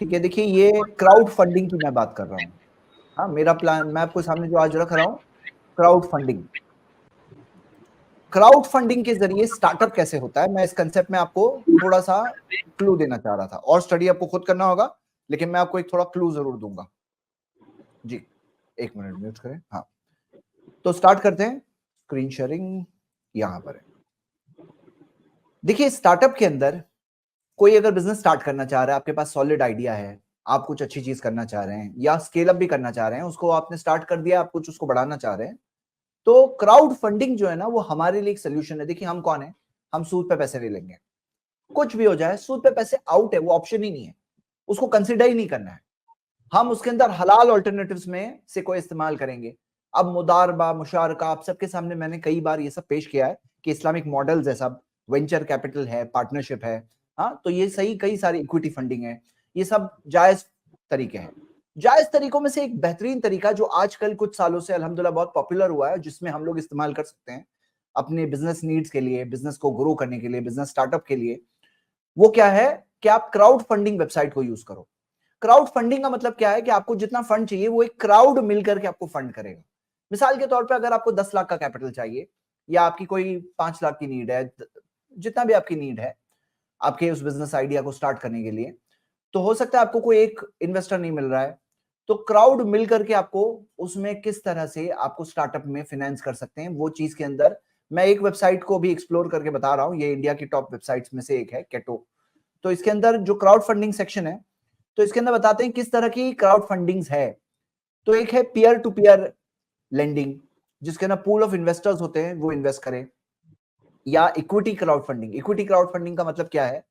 ठीक है, देखिए ये क्राउड फंडिंग की मैं बात कर रहा हूँ। हाँ, मेरा प्लान मैं आपको सामने जो आज रख रहा हूँ, क्राउड फंडिंग। क्राउड फंडिंग के जरिए स्टार्टअप कैसे होता है, मैं इस कंसेप्ट में आपको थोड़ा सा क्लू देना चाह रहा था। और स्टडी आपको खुद करना होगा, लेकिन मैं आपको एक थोड़ा क्लू जरूर दूंगा। जी, एक मिनट म्यूट करें। हाँ, तो स्टार्ट करते हैं। स्क्रीन शेयरिंग यहां पर है। देखिए, स्टार्टअप के अंदर कोई अगर बिजनेस स्टार्ट करना चाह रहा है, आपके पास सॉलिड आइडिया है, आप कुछ अच्छी चीज करना चाह रहे हैं या स्केल अप भी करना चाह रहे हैं, उसको आपने स्टार्ट कर दिया, आप कुछ उसको बढ़ाना चाह रहे हैं, तो क्राउड फंडिंग जो है ना, वो हमारे लिए एक सोल्यूशन है। देखिए, हम कौन है, हम सूद पे पैसे ले लेंगे, कुछ भी हो जाए, सूद पे पैसे आउट है, वो ऑप्शन ही नहीं है, उसको कंसिडर ही नहीं करना है। हम उसके अंदर हलाल ऑल्टरनेटिव्स में से कोई इस्तेमाल करेंगे। अब मुदारबा, मुशारका, आप सबके सामने मैंने कई बार ये सब पेश किया है कि इस्लामिक मॉडल्स है, सब वेंचर कैपिटल है, पार्टनरशिप है। हाँ, तो ये सही, कई सारी इक्विटी फंडिंग है, ये सब जायज तरीके हैं। जायज तरीकों में से एक बेहतरीन तरीका जो आजकल कुछ सालों से अल्हम्दुलिल्लाह बहुत पॉपुलर हुआ है, जिसमें हम लोग इस्तेमाल कर सकते हैं अपने बिजनेस नीड्स के लिए, बिजनेस को ग्रो करने के लिए, बिजनेस स्टार्टअप के लिए, वो क्या है कि आप क्राउड फंडिंग वेबसाइट को यूज करो। क्राउड फंडिंग का मतलब क्या है कि आपको जितना फंड चाहिए वो एक क्राउड मिलकर के आपको फंड करेगा। मिसाल के तौर पे अगर आपको 10 लाख का कैपिटल चाहिए, या आपकी कोई 5 लाख की नीड है, जितना भी आपकी नीड है आपके उस बिजनेस आइडिया को स्टार्ट करने के लिए, तो हो सकता है आपको कोई एक इन्वेस्टर नहीं मिल रहा है, तो क्राउड मिल करके आपको उसमें किस तरह से आपको स्टार्टअप में फाइनेंस कर सकते हैं, वो चीज के अंदर मैं एक वेबसाइट को भी एक्सप्लोर करके बता रहा हूं। ये इंडिया की टॉप वेबसाइट्स में से एक है, केटो। तो इसके अंदर जो क्राउड फंडिंग सेक्शन है, तो इसके अंदर बताते हैं किस तरह की क्राउड फंडिंग्स है। तो एक है पीयर टू पीयर लेंडिंग, जिसके अंदर पूल ऑफ इन्वेस्टर्स होते हैं, वो इन्वेस्ट करें। या equity crowd funding. Equity crowd funding का मतलब क्या है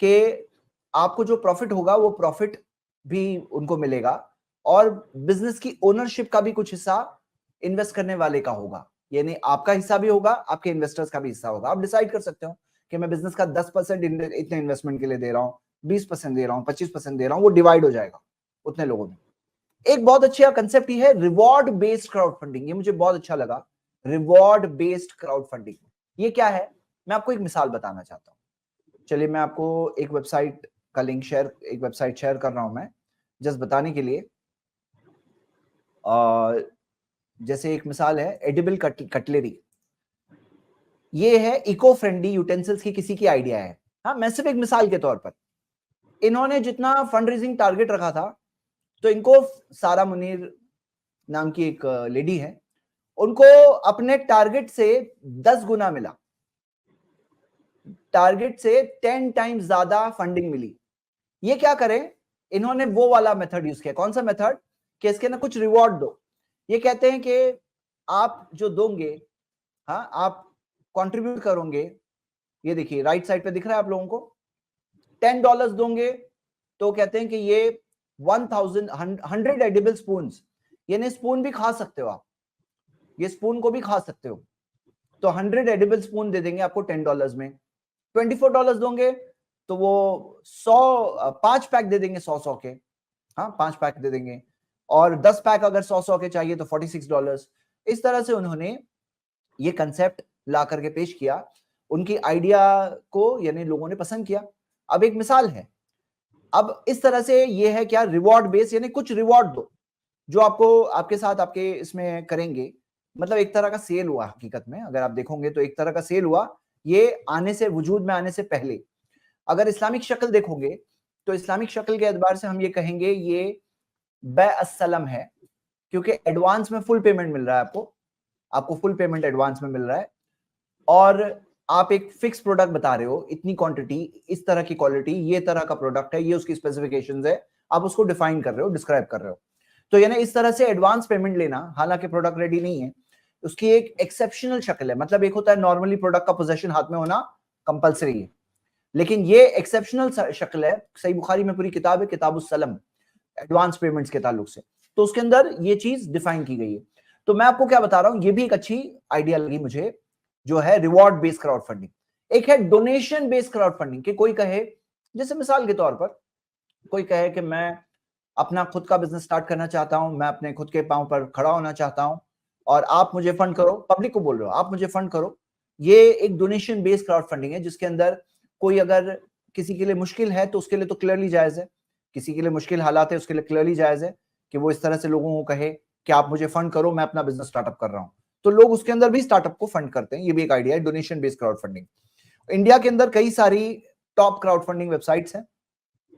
कि आपको जो प्रॉफिट होगा वो प्रॉफिट भी उनको मिलेगा, और बिजनेस की ओनरशिप का भी कुछ हिस्सा इन्वेस्ट करने वाले का होगा। यानी आपका हिस्सा भी होगा, आपके इन्वेस्टर्स का भी हिस्सा होगा। आप डिसाइड कर सकते हो कि मैं बिजनेस का 10% इतने इन्वेस्टमेंट के लिए दे रहा हूं, 20% दे रहा हूं, 25% दे रहा हूं, वो डिवाइड हो जाएगा उतने लोगों में। एक बहुत अच्छा कंसेप्ट ही है रिवॉर्ड बेस्ड क्राउड फंडिंग। ये मुझे बहुत अच्छा लगा, रिवॉर्ड बेस्ड क्राउड फंडिंग। ये क्या है, मैं आपको एक मिसाल बताना चाहता हूं। चलिए, मैं आपको एक वेबसाइट का लिंक शेयर, एक वेबसाइट शेयर कर रहा हूं मैं, जस्ट बताने के लिए। जैसे एक मिसाल है एडिबल कटलरी। ये है इको फ्रेंडली यूटेंसिल्स की किसी की आइडिया है। हाँ, मैं सिर्फ एक मिसाल के तौर पर, इन्होंने जितना फंड रेजिंग टारगेट रखा था, तो इनको सारा मुनीर नाम की एक लेडी है, उनको अपने टारगेट से 10 गुना मिला, टारगेट से 10 टाइम्स ज्यादा फंडिंग मिली। ये क्या करें, इन्होंने वो वाला मेथड यूज किया। कौन सा मेथड, कि इसके ना कुछ रिवॉर्ड दो। ये कहते हैं कि आप जो दोगे, हाँ, आप कंट्रीब्यूट करोगे, ये देखिए राइट साइड पे दिख रहा है आप लोगों को, $10 दोगे, तो कहते हैं कि ये 1,100 एडिबल स्पून, यानी स्पून भी खा सकते हो आप, ये स्पून को भी खा सकते हो, तो 100 एडिबल स्पून दे देंगे आपको $10 में। $24 दोगे तो वो 5 पैक दे देंगे, 100 के, हाँ 5 पैक दे देंगे। और 10 पैक अगर 100 के चाहिए तो $46। इस तरह से उन्होंने ये कंसेप्ट ला करके पेश किया, उनकी आइडिया को यानी लोगों ने पसंद किया। अब एक मिसाल है, अब इस तरह से ये है क्या, रिवॉर्ड बेस, यानी कुछ रिवॉर्ड दो जो आपको आपके साथ आपके इसमें करेंगे। मतलब एक तरह का सेल हुआ, हकीकत में अगर आप देखोगे तो एक तरह का सेल हुआ, ये आने से, वजूद में आने से पहले। अगर इस्लामिक शक्ल देखोगे तो इस्लामिक शक्ल के एतबार से हम ये कहेंगे ये बैअस्सलम है, क्योंकि एडवांस में फुल पेमेंट मिल रहा है आपको, आपको फुल पेमेंट एडवांस में मिल रहा है, और आप एक फिक्स प्रोडक्ट बता रहे हो, इतनी क्वांटिटी, इस तरह की क्वालिटी, ये तरह का प्रोडक्ट है, ये उसकी स्पेसिफिकेशंस है, आप उसको डिफाइन कर रहे हो, डिस्क्राइब कर रहे हो। तो यानी इस तरह से एडवांस पेमेंट लेना, हालांकि प्रोडक्ट रेडी नहीं है, उसकी एक एक्सेप्शनल शक्ल है। मतलब एक होता है नॉर्मली प्रोडक्ट का पोजेशन हाथ में होना कंपलसरी है, लेकिन ये एक्सेप्शनल शक्ल है। सही बुखारी में पूरी किताब है, किताबुस सलम, एडवांस पेमेंट्स के ताल्लुक से, तो उसके अंदर ये चीज डिफाइन की गई है। तो मैं आपको क्या बता रहा हूं, ये भी एक अच्छी आइडिया लगी मुझे, जो है रिवॉर्ड बेस्ड क्राउड फंडिंग। एक है डोनेशन बेस्ड क्राउड फंडिंग, कि कोई कहे, जैसे मिसाल के तौर पर कोई कहे कि मैं अपना खुद का बिजनेस स्टार्ट करना चाहता हूं, मैं अपने खुद के पांव पर खड़ा होना चाहता हूं, और आप मुझे फंड करो, पब्लिक को बोल रहे हो आप मुझे फंड करो। ये एक डोनेशन बेस्ड क्राउड फंडिंग है, जिसके अंदर कोई अगर किसी के लिए मुश्किल है तो उसके लिए तो क्लियरली जायज है किसी के लिए मुश्किल हालात है, उसके लिए क्लियरली जायज है कि वो इस तरह से लोगों को कहे कि आप मुझे फंड करो, मैं अपना बिजनेस स्टार्टअप कर रहा हूं, तो लोग उसके अंदर भी स्टार्टअप को फंड करते हैं। ये भी एक आइडिया है, donation based crowd funding. India के अंदर कई सारी टॉप क्राउड फंडिंग वेबसाइट्स हैं।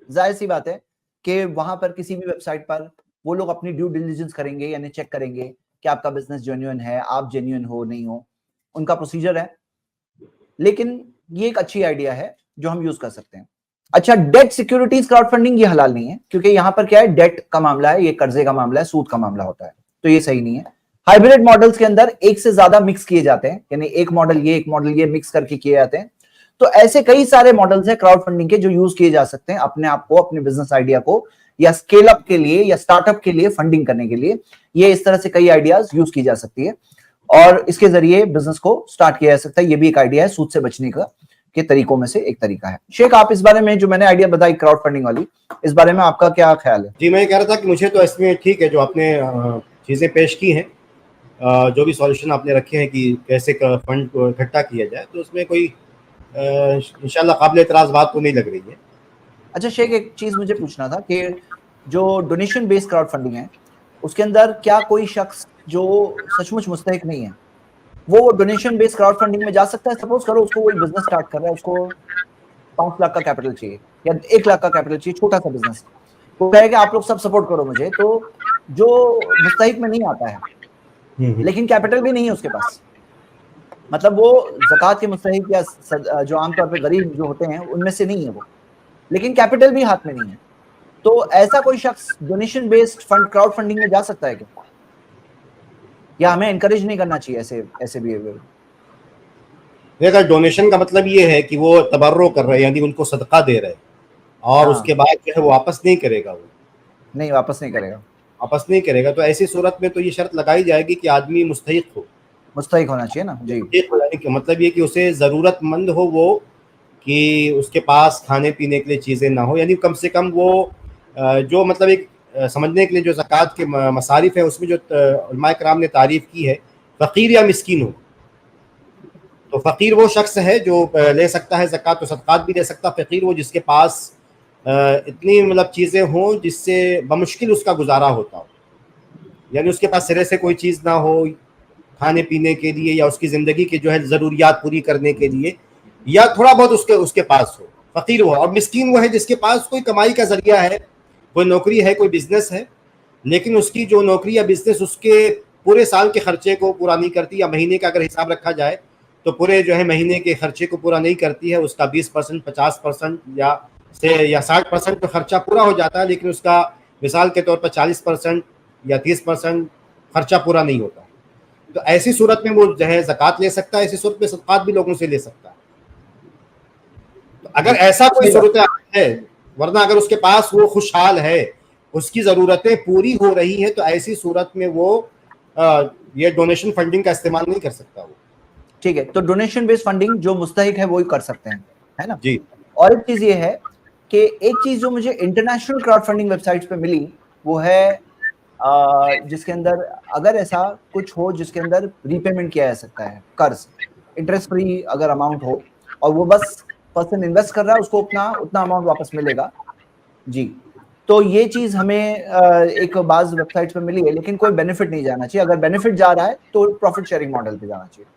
जाहिर सी बात है कि वहां पर किसी भी वेबसाइट पर वो लोग अपनी ड्यू डिलिजेंस करेंगे, यानी चेक करेंगे कि आपका बिजनेस जेन्युइन है, आप जेन्युइन हो नहीं हो, उनका प्रोसीजर है। लेकिन ये एक अच्छी आइडिया है जो हम यूज कर सकते हैं। अच्छा, डेट सिक्योरिटीज क्राउड फंडिंग, ये हलाल नहीं है, क्योंकि यहां पर क्या है, डेट का मामला है, ये कर्जे का मामला है, सूद का मामला होता है, तो ये सही नहीं है। हाइब्रिड मॉडल्स के अंदर एक से ज्यादा मिक्स किए जाते हैं, यानी एक मॉडल ये मिक्स करके किए जाते हैं। तो ऐसे कई सारे मॉडल्स हैं क्राउड फंडिंग के जो यूज किए जा सकते हैं अपने आप को, अपने बिजनेस आइडिया को या स्केल अप के लिए या स्टार्टअप के लिए फंडिंग करने के लिए। ये इस तरह से कई आइडियाज यूज की जा सकती है और इसके जरिए बिजनेस को स्टार्ट किया जा सकता है। ये भी एक आइडिया है, सूद से बचने का के तरीकों में से एक तरीका है। शेख, आप इस बारे में, जो मैंने आइडिया बताई क्राउड फंडिंग वाली, इस बारे में आपका क्या ख्याल है? जी, मैं कह रहा था कि मुझे तो इसमें ठीक है जो आपने चीज़ें पेश की हैं, जो भी सॉल्यूशन आपने रखे हैं कि कैसे फंड को इकट्ठा किया जाए, तो उसमें कोई इंशाल्लाह काबिल एतराज़ बात तो नहीं लग रही है। अच्छा शेख, एक चीज मुझे पूछना था कि जो डोनेशन बेस्ड क्राउड फंडिंग है उसके अंदर क्या कोई शख्स जो सचमुच मुस्तहिक नहीं है वो डोनेशन बेस्ड क्राउड फंडिंग में जा सकता है? सपोज करो उसको कोई बिजनेस स्टार्ट कर रहा है, उसको 5 लाख का कैपिटल चाहिए या 1 लाख का कैपिटल चाहिए, छोटा सा बिजनेस, वो कहे कि आप लोग सब सपोर्ट करो मुझे, तो जो मुस्तहिक में नहीं आता है लेकिन कैपिटल भी नहीं है उसके पास, मतलब वो ज़कात के मुस्तहिक या जो आमतौर पे गरीब जो होते हैं उनमें से नहीं है वो, लेकिन कैपिटल भी हाथ में नहीं है, तो ऐसा कोई शख्स donation based fund crowd funding में जा सकता है क्या, या हमें एनकरेज नहीं करना चाहिए ऐसे ऐसे बिहेवियर? देखा, डोनेशन का मतलब ये है कि वो तबर्रो कर रहे हैं, यानी उनको सदका दे रहे हैं और उसके बाद जो है वो वापस नहीं करेगा, वो नहीं वापस नहीं करेगा, वापस नहीं करेगा। तो ऐसी सूरत में तो ये शर्त लगाई जाएगी कि आदमी मुस्तहिक हो, मुस्तहिक होना चाहिए ना जी। यानी कि मतलब ये कि उसे ज़रूरतमंद हो वो, कि उसके पास खाने पीने के लिए चीज़ें ना हो, यानी कम से कम वो जो मतलब एक समझने के लिए जो ज़कात के मसारिफ है उसमें जो उलमाए कराम ने तारीफ़ की है, फ़कीर या मिस्कीन हो। तो फ़कीर वो शख्स है जो ले सकता है ज़कात, तो सदक़ात भी ले सकता। फ़कीर वो जिसके पास इतनी मतलब चीज़ें हों जिससे बमुश्किल उसका गुजारा होता हो, यानी उसके पास सिरे से कोई चीज़ ना हो खाने पीने के लिए या उसकी ज़िंदगी की जो है ज़रूरियात पूरी करने के लिए, या थोड़ा बहुत उसके पास हो, फ़कीर वो। और मिस्कीन वो है जिसके पास कोई कमाई का ज़रिया है, कोई नौकरी है, कोई बिज़नेस है, लेकिन उसकी जो नौकरी या बिज़नेस उसके पूरे साल के खर्चे को पूरा नहीं करती, या महीने का अगर हिसाब रखा जाए तो पूरे जो है महीने के खर्चे को पूरा नहीं करती है। उसका 20%, 50% या 60% तो खर्चा पूरा हो जाता है, लेकिन उसका मिसाल के तौर पर 40% या 30% खर्चा पूरा नहीं होता। तो ऐसी सूरत में वो जो है ज़कात ले सकता है, ऐसी सूरत में सदक़ात भी लोगों से ले सकता है। तो अगर ऐसा कोई सूरत है, वरना अगर उसके पास वो खुशहाल है, उसकी ज़रूरतें पूरी हो रही है, तो ऐसी सूरत में वो ये डोनेशन फंडिंग का इस्तेमाल नहीं कर सकता वो। ठीक है, तो डोनेशन बेस्ड फंडिंग जो मुस्तहिक है वो ही कर सकते हैं, है ना जी। और एक चीज ये है कि एक चीज जो मुझे इंटरनेशनल क्राउड फंडिंग वेबसाइट्स पे मिली वो है जिसके अंदर अगर ऐसा कुछ हो जिसके अंदर रीपेमेंट किया जा सकता है, कर्ज इंटरेस्ट फ्री अगर अमाउंट हो और वो बस पर्सन इन्वेस्ट कर रहा है उसको उतना अमाउंट वापस मिलेगा जी, तो ये चीज हमें एक बाज वेबसाइट्स पे मिली है, लेकिन कोई बेनिफिट नहीं जाना चाहिए, अगर बेनिफिट जा रहा है तो प्रॉफिट शेयरिंग मॉडल पे जाना चाहिए।